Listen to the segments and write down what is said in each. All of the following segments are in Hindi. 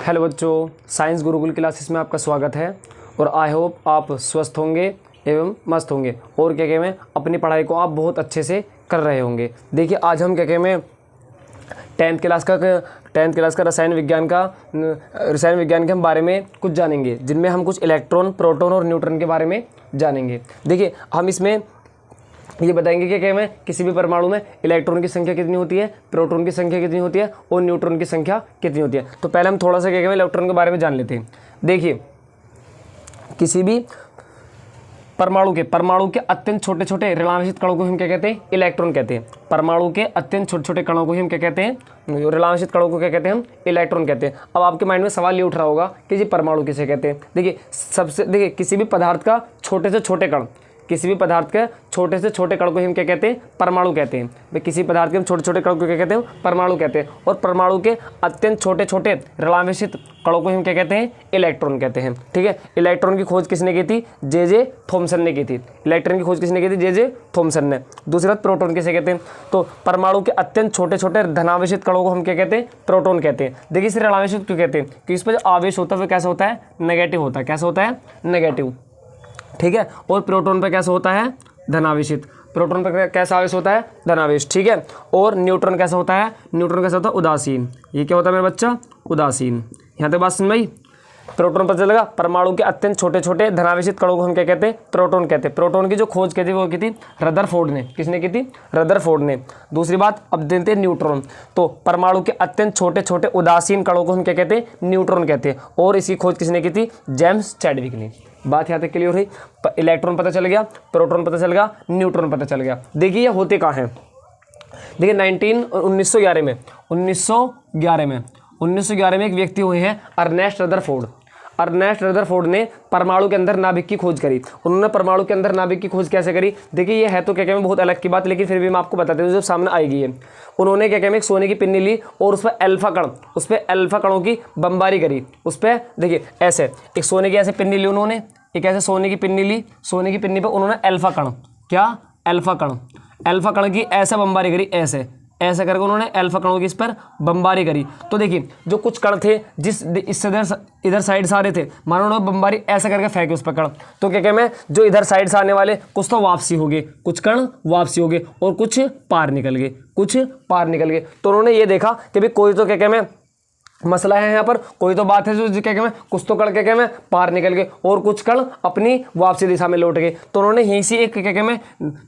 हेलो बच्चों, साइंस गुरुकुल क्लासेस में आपका स्वागत है और आई होप आप स्वस्थ होंगे एवं मस्त होंगे और क्या कहते हैं अपनी पढ़ाई को आप बहुत अच्छे से कर रहे होंगे। देखिए आज हम क्या कहते हैं 10th क्लास का रसायन विज्ञान के हम बारे में कुछ जानेंगे, जिनमें हम कुछ इलेक्ट्रॉन, प्रोटॉन और न्यूट्रॉन के बारे में जानेंगे। देखिए हम इसमें ये बताएंगे कि में किसी भी परमाणु में इलेक्ट्रॉन की संख्या कितनी होती है, प्रोटॉन की संख्या कितनी होती है और न्यूट्रॉन की संख्या कितनी होती है। तो पहले हम थोड़ा सा क्या इलेक्ट्रॉन के बारे में जान लेते हैं। देखिए किसी भी परमाणु के अत्यंत छोटे छोटे ऋणावेशित कणों को हम क्या कहते हैं, इलेक्ट्रॉन कहते हैं। परमाणु के अत्यंत छोटे छोटे कणों को हम क्या कहते हैं, ऋणावेशित कणों को क्या कहते हैं, हम इलेक्ट्रॉन कहते हैं। अब आपके माइंड में सवाल ये उठ रहा होगा कि जी परमाणु किसे कहते हैं। देखिए किसी भी पदार्थ का छोटे से छोटे कण, किसी भी पदार्थ के छोटे से छोटे कण को हम क्या कहते हैं, परमाणु कहते हैं। भाई किसी पदार्थ के हम छोटे छोटे कण को क्या कहते हैं, परमाणु कहते हैं। और परमाणु के अत्यंत छोटे छोटे ऋणावेशित कणों को हम क्या कहते हैं, इलेक्ट्रॉन कहते हैं। ठीक है, इलेक्ट्रॉन की खोज किसने की थी, जे थॉमसन ने की थी। इलेक्ट्रॉन की खोज किसने की थी, जे थॉमसन ने। दूसरी बात प्रोटॉन किसे कहते हैं, तो परमाणु के अत्यंत छोटे छोटे धनावेशित कणों को हम क्या कहते हैं, प्रोटॉन कहते हैं। देखिए इसे ऋणावेशित क्यों कहते हैं, क्योंकि इस पर जो आवेश होता है वो कैसा होता है, नेगेटिव होता है। कैसा होता है, नेगेटिव। ठीक है, और प्रोटॉन पे कैसा होता है, धनावेशित। प्रोटॉन पे कैसा आवेश होता है, धनावेश। ठीक है, और न्यूट्रॉन कैसा होता है, न्यूट्रॉन कैसा होता है, उदासीन। ये क्या होता है मेरा बच्चा, उदासीन। यहाँ तक बात समझ में आई। प्रोटॉन पता चलेगा, परमाणु के अत्यंत छोटे छोटे धनावेशित कणों को हम क्या कहते हैं, प्रोटॉन कहते हैं। प्रोटॉन की जो खोज की थी वो की थी रदरफोर्ड ने। किसने की थी, रदरफोर्ड ने। दूसरी बात अब देते हैं न्यूट्रॉन। तो परमाणु के अत्यंत छोटे छोटे उदासीन कणों को हम क्या कहते हैं, न्यूट्रॉन कहते हैं। और इसकी खोज किसने की थी, जेम्स चैडविक ने। बात यहाँ तक क्लियर हुई। इलेक्ट्रॉन पता चल गया, प्रोटॉन पता चल गया, न्यूट्रॉन पता चल गया। देखिए ये होते कहाँ हैं। देखिए 1911 में एक व्यक्ति हुए हैं अर्नेस्ट रदरफोर्ड। अर्नेस्ट रदरफोर्ड ने परमाणु के अंदर नाभिक की खोज करी। उन्होंने परमाणु के अंदर नाभिक की खोज कैसे करी, देखिए ये है तो क्या कहते हैं बहुत अलग की बात, लेकिन फिर भी मैं आपको बताते हूँ जो सामने आएगी है। उन्होंने क्या कहते हैं एक सोने की पिन्नी ली और उस पर अल्फा कणों की बमबारी करी। उस पर देखिए ऐसे एक सोने की ऐसे पिन्नी ली उन्होंने, एक ऐसे सोने की पिन्नी ली। सोने की पिन्नी पर उन्होंने अल्फा कण की ऐसा बमबारी करी, ऐसे करके उन्होंने अल्फा कणों की इस पर बमबारी करी। तो देखिए जो कुछ कण थे जिस इससे इधर साइड से आ रहे थे, मानो उन्होंने बमबारी ऐसे करके फेंके उस पर कण, तो क्या कहते हैं जो इधर साइड से आने वाले कुछ तो वापसी हो गए, कुछ कण वापसी हो गए और कुछ पार निकल गए। तो उन्होंने ये देखा कि भाई कोई तो क्या कहते हैं मसला है यहाँ पर, कोई तो बात है जो क्या कहते हैं कुछ तो कण क्या कहते हैं पार निकल गए और कुछ कण अपनी वापसी दिशा में लौट गए। तो उन्होंने यहीं से एक क्या कहते हैं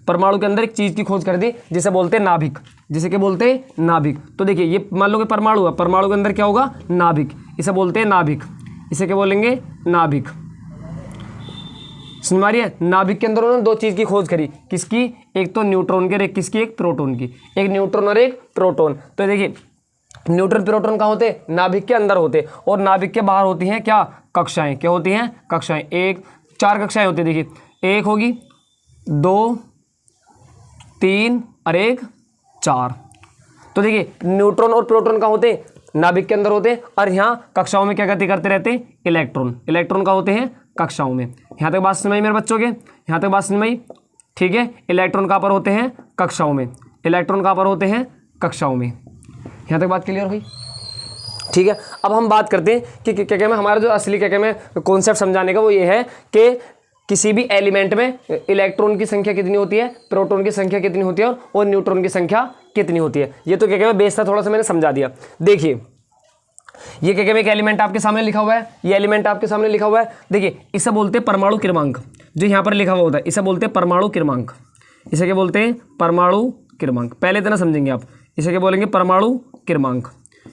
परमाणु के अंदर एक चीज़ की खोज कर दी जिसे बोलते हैं नाभिक। जिसे क्या बोलते हैं, नाभिक। तो देखिए ये मान लो कि परमाणु है, परमाणु के अंदर क्या होगा, नाभिक। इसे बोलते हैं नाभिक। इसे क्या बोलेंगे, नाभिक। समझ रही है। नाभिक के अंदर उन्होंने दो चीज़ की खोज करी, किसकी, एक तो न्यूट्रॉन की और एक किसकी, एक प्रोटॉन की। एक न्यूट्रॉन और एक प्रोटॉन। तो देखिए न्यूट्रॉन प्रोटॉन कहाँ होते हैं, नाभिक के अंदर होते और नाभिक के बाहर होती हैं क्या, कक्षाएं। क्या होती हैं, कक्षाएं। एक 4 कक्षाएं होती है। देखिए एक होगी, 2, 3 और एक 4। तो देखिए न्यूट्रॉन और प्रोटॉन कहाँ होते हैं, नाभिक के अंदर होते हैं और यहाँ कक्षाओं में क्या गति करते रहते हैं, इलेक्ट्रॉन का होते हैं कक्षाओं में। यहाँ तक बात समझ में मेरे बच्चों के, यहाँ तक बात समझ में। ठीक है, इलेक्ट्रॉन कहाँ पर होते हैं, कक्षाओं में। यहाँ तक बात क्लियर हुई। ठीक है, अब हम बात करते हैं कि क्या कहते हैं हमारा जो असली क्या कहते हैं कॉन्सेप्ट समझाने का वो ये है कि किसी भी एलिमेंट में इलेक्ट्रॉन की संख्या कितनी होती है, प्रोटॉन की संख्या कितनी होती है और न्यूट्रॉन की संख्या कितनी होती है। ये तो क्या कहते हैं बेस था, थोड़ा सा मैंने समझा दिया। देखिए ये क्या कहते हैं एक एलिमेंट आपके सामने लिखा हुआ है, ये एलिमेंट आपके सामने लिखा हुआ है। देखिए इसे बोलते हैं परमाणु क्रमांक। जो यहाँ पर लिखा हुआ होता है इसे बोलते हैं परमाणु क्रमांक। इसे क्या बोलते हैं, परमाणु क्रमांक। पहले इतना समझेंगे आप, इसे क्या बोलेंगे, परमाणु क्रमांक।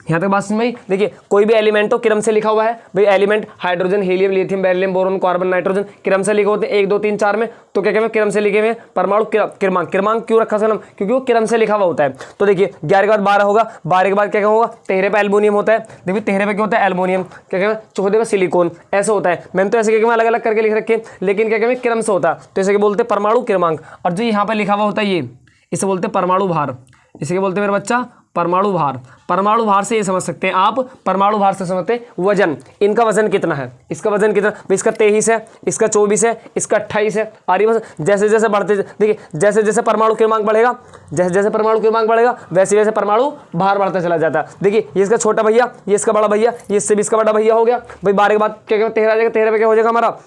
यहाँ तक बात समझ में। देखिए कोई भी एलिमेंट तो क्रम से लिखा हुआ है। भाई element hydrogen, helium, lithium, beryllium, boron, carbon, nitrogen क्रम से लिखे होते हैं 1 2 3 4 में। तो क्या कहते हैं क्रम से लिखे हुए परमाणु क्रमांक। क्यों रखा सर, क्योंकि वो क्रम से लिखा हुआ होता है। तो देखिए 11 के बाद 12 होगा, 12 के बाद क्या होगा, 13 पे एल्युमिनियम होता है। देखिए 13 पे क्या होता है, एल्युमिनियम। क्या कहते हैं 14 पे सिलिकॉन। ऐसा होता है। मैंने तो ऐसे क्या अलग अलग करके लिख रखे, लेकिन क्या कहते हैं क्रम से होता है। तो इसे बोलते हैं परमाणु क्रमांक। और जो यहाँ पर लिखा हुआ होता है ये, इसे बोलते हैं परमाणु भार। इसे क्या बोलते हैं मेरा बच्चा, परमाणु भार, परमाणु भार से ये समझ सकते हैं आप, परमाणु भार से समझते हैं वजन, इनका वजन कितना है, इसका वजन कितना, इसका 23 है, इसका 24 है, इसका 28 है। आ रही बस, जैसे जैसे बढ़ते, देखिए जैसे जैसे परमाणु क्रमांक बढ़ेगा, जैसे जैसे परमाणु क्रमांक बढ़ेगा वैसे वैसे परमाणु भार बढ़ता चला जाता है। देखिए ये इसका छोटा भैया, ये इसका बड़ा भैया, ये इससे भी इसका बड़ा भैया हो गया भाई। 12 के बाद क्या 13 आ जाएगा, 13 पे क्या हो जाएगा हमारा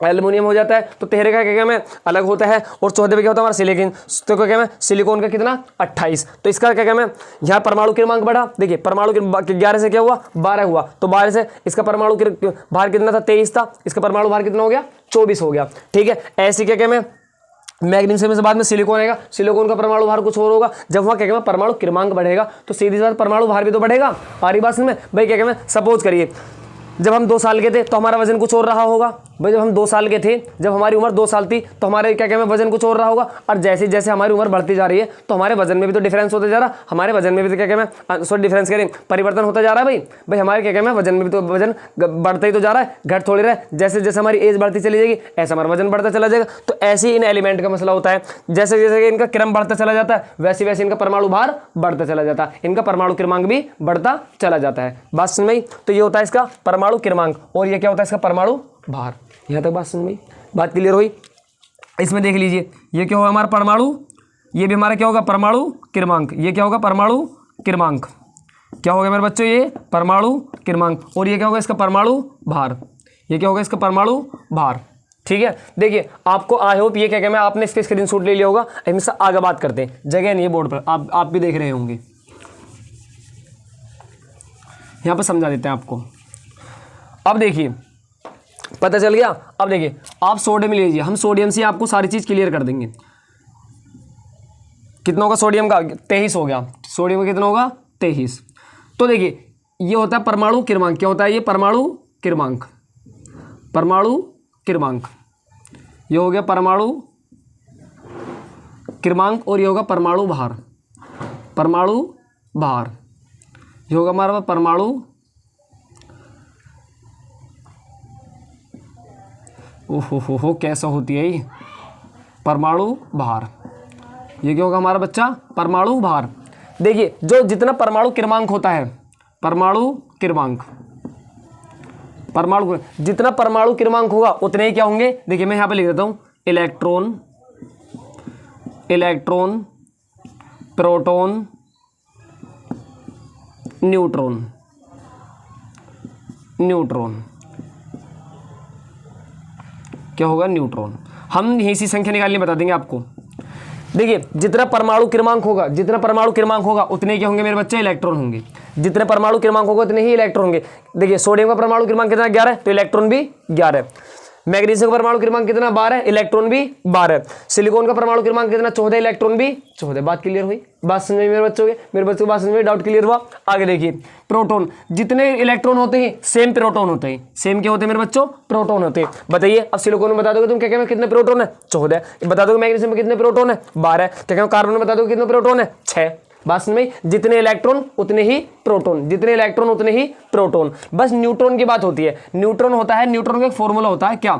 एल्युमिनियम हो जाता है, तो 13 का क्या में अलग होता है, और 14 पे क्या होता है हमारा सिलिकॉन, तो क्या में सिलिकॉन का कितना 28, तो इसका क्या में यहाँ परमाणु क्रमांक बढ़ा। देखिए परमाणु 11 से क्या हुआ 12 हुआ, तो 12 से इसका परमाणु भार कितना था 23 था, इसका परमाणु भार कितना हो गया 24 हो गया। ठीक है, ऐसी क्या में मैग्नीशियम से बाद में सिलिकॉन आएगा, सिलिकॉन का परमाणु भार कुछ और होगा, जब वहाँ क्या कहते हैं परमाणु क्रमांक बढ़ेगा तो सीधी सी बात परमाणु भार भी तो बढ़ेगा। हमारी बात में भाई क्या कहते हैं, सपोज करिए जब हम 2 साल के थे तो हमारा वजन कुछ और रहा होगा भाई, जब हम 2 साल के थे, जब हमारी उम्र 2 साल थी तो हमारे क्या कहते हैं वजन कुछ और रहा होगा, और जैसे जैसे हमारी उम्र बढ़ती जा रही है तो हमारे वजन में भी तो डिफरेंस होता जा रहा, हमारे वजन में भी तो क्या कहते हैं सॉरी डिफरेंस करें परिवर्तन होता जा रहा है भाई हमारे क्या कहते हैं वजन में भी तो वजन बढ़ता ही तो जा रहा है, घट थोड़ी रहा है। जैसे जैसे हमारी एज बढ़ती चली जाएगी ऐसा हमारा वजन बढ़ता चला जाएगा। तो ऐसे ही इन एलिमेंट का मसला होता है, जैसे जैसे इनका क्रम बढ़ता चला जाता है वैसे वैसे इनका परमाणु भार बढ़ता चला जाता है, इनका परमाणु क्रमांक भी बढ़ता चला जाता है। बात समझ में आई? तो ये होता है इसका परमाणु क्रमांक, और ये क्या होता है इसका परमाणु भार। यहाँ तक बात समझ में, बात क्लियर हुई? इसमें देख लीजिए ये क्या होगा हमारा परमाणु, ये भी हमारा क्या होगा परमाणु क्रमांक, ये क्या होगा परमाणु क्रमांक, क्या होगा मेरे बच्चों ये परमाणु क्रमांक, और ये क्या होगा इसका परमाणु भार, ये क्या होगा इसका परमाणु भार। ठीक है, देखिए आपको आई होप ये क्या मैं आपने इसके स्क्रीनशॉट ले लिया होगा। इनसे आगे बात करते हैं, जगह नहीं है बोर्ड पर, आप भी देख रहे होंगे, यहाँ पर समझा देते हैं आपको। अब देखिए पता चल गया। अब देखिए आप सोडियम लीजिए, हम सोडियम से आपको सारी चीज़ क्लियर कर देंगे। कितना होगा सोडियम का 23 हो गया, सोडियम का कितना होगा 23। तो देखिए ये होता है परमाणु क्रमांक, क्या होता है ये परमाणु क्रमांक, परमाणु क्रमांक, ये हो गया परमाणु क्रमांक, और ये होगा परमाणु भार, परमाणु भार, ये होगा हमारा परमाणु ओहो कैसा होती है ये परमाणु भार, ये क्या होगा हमारा बच्चा परमाणु भार। देखिए जो जितना परमाणु क्रमांक होता है, परमाणु क्रमांक, परमाणु जितना परमाणु क्रमांक होगा उतने ही क्या होंगे। देखिए मैं यहाँ पे लिख देता हूँ electron, electron, proton, neutron, neutron, क्या होगा न्यूट्रॉन। हम यही सी संख्या निकालनी बता देंगे आपको। देखिए जितना परमाणु क्रमांक होगा, जितना परमाणु क्रमांक होगा उतने क्या होंगे मेरे बच्चे इलेक्ट्रॉन होंगे, जितने परमाणु क्रमांक होगा उतने ही इलेक्ट्रॉन होंगे। देखिए सोडियम का परमाणु क्रमांक कितना 11 है, तो इलेक्ट्रॉन भी 11 है। मैग्नीशियम का परमाणु क्रमांक कितना 12 है, इलेक्ट्रॉन भी 12 है। सिलिकॉन का परमाणु क्रमांक कितना 14, इलेक्ट्रॉन भी 14। बात क्लियर हुई? बात समझ में मेरे बच्चों को बात समझ में, डाउट क्लियर हुआ? आगे देखिए प्रोटॉन, जितने इलेक्ट्रॉन होते हैं सेम प्रोटॉन होते हैं, सेम क्या होते हैं मेरे बच्चों प्रोटॉन होते हैं। बताइए अब सिलिकॉन में बता दोगे तुम क्या क्या कितने प्रोटॉन है 14, बता दोगे मैग्नीशियम में कितने प्रोटॉन है 12, क्या कार्बन में बता दोगे कितने प्रोटॉन है 6। बात समझ में? जितने इलेक्ट्रॉन उतने ही प्रोटॉन, जितने इलेक्ट्रॉन उतने ही प्रोटॉन। बस न्यूट्रॉन की बात होती है, न्यूट्रॉन होता है, न्यूट्रॉन का एक फॉर्मूला होता है क्या,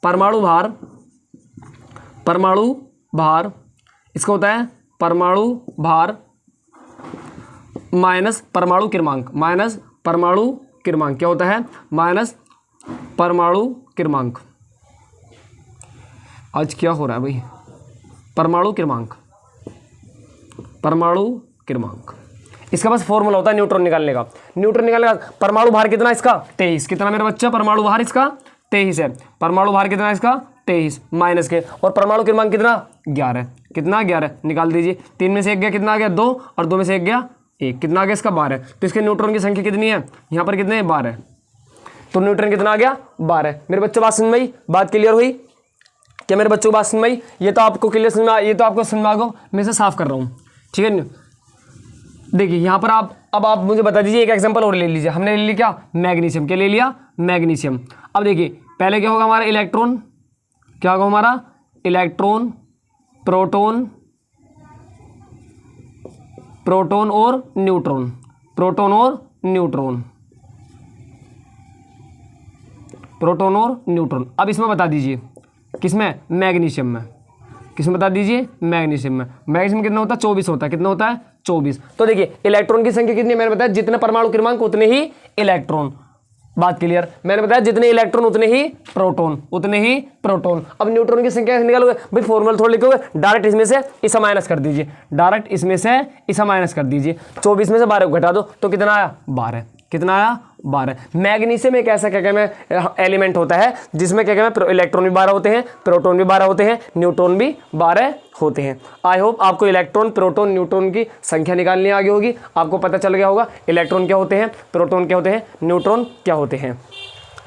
परमाणु भार, परमाणु भार, इसका होता है परमाणु भार माइनस परमाणु क्रमांक, माइनस परमाणु क्रमांक, क्या होता है माइनस परमाणु क्रमांक। आज क्या हो रहा है भाई, परमाणु क्रमांक, परमाणु क्रमांक, इसका बस फॉर्मूला होता है न्यूट्रॉन निकालने का। न्यूट्रॉन निकालने का परमाणु भार कितना इसका 23, कितना मेरा बच्चा परमाणु भार इसका 23 है, परमाणु भार कितना इसका 23 माइनस के, और परमाणु क्रमांक कितना 11, कितना 11 निकाल दीजिए। 3 में से 1 गया, कितना आ गया 2, और 2 में से 1 गया 1, कितना आ गया इसका 12। तो इसके न्यूट्रॉन की संख्या कितनी है यहाँ पर कितने 12, तो न्यूट्रॉन कितना आ गया 12। मेरे बच्चों बात समझ में आई? बात क्लियर हुई क्या मेरे बच्चों को? बात समझ में आई? ये तो आपको क्लियर समझ में, ये तो आपको समझ में आ गया, मैं इसे साफ कर रहा हूँ। ठीक है, देखिए यहाँ पर अब आप मुझे बता दीजिए एक एग्जांपल और ले लीजिए। हमने ले लिया क्या मैग्नीशियम, क्या ले लिया मैग्नीशियम। अब देखिए पहले क्या होगा हमारा इलेक्ट्रॉन, क्या होगा हमारा इलेक्ट्रॉन, प्रोटॉन, प्रोटॉन और न्यूट्रॉन, प्रोटॉन और न्यूट्रॉन, प्रोटॉन और न्यूट्रॉन। अब इसमें बता दीजिए किसमें मैग्नीशियम में, किसमें बता दीजिए मैग्नीशियम में। मैग्नीशियम कितना होता है 24 होता है, कितना होता है 24। तो देखिए इलेक्ट्रॉन की संख्या कितनी है, मैंने बताया जितने परमाणु क्रमांक उतने ही इलेक्ट्रॉन। बात क्लियर। मैंने बताया जितने इलेक्ट्रॉन उतने ही प्रोटॉन, उतने ही प्रोटॉन। अब न्यूट्रॉन की संख्या निकालोगे भाई, फॉर्मूला थोड़ा लिखोगे, डायरेक्ट इसमें से इसे माइनस कर दीजिए, डायरेक्ट इसमें से इसे माइनस कर दीजिए। 24 में से 12 को घटा दो तो कितना आया 12। कितना आया 12। मैग्नीशियम एक ऐसा क्या कहते हैं एलिमेंट होता है जिसमें क्या कहते हैं इलेक्ट्रॉन भी 12 होते हैं, प्रोटॉन भी 12 होते हैं, न्यूट्रॉन भी 12 होते हैं। आई होप आपको इलेक्ट्रॉन, प्रोटॉन, न्यूट्रॉन की संख्या निकालनी आ गई होगी। आपको पता चल गया होगा इलेक्ट्रॉन क्या होते हैं, प्रोटॉन क्या होते हैं, न्यूट्रॉन क्या होते हैं।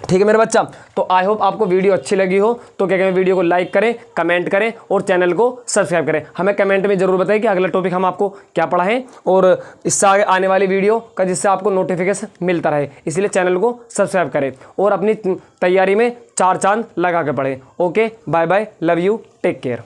ठीक है मेरे बच्चा, तो आई होप आपको वीडियो अच्छी लगी हो तो क्या कहें, वीडियो को लाइक करें, कमेंट करें और चैनल को सब्सक्राइब करें। हमें कमेंट में जरूर बताएं कि अगला टॉपिक हम आपको क्या पढ़ाएं और इससे आगे आने वाली वीडियो का जिससे आपको नोटिफिकेशन मिलता रहे, इसलिए चैनल को सब्सक्राइब करें और अपनी तैयारी में 4 चांद लगा के पढ़ें। Okay, bye bye, love you, take care.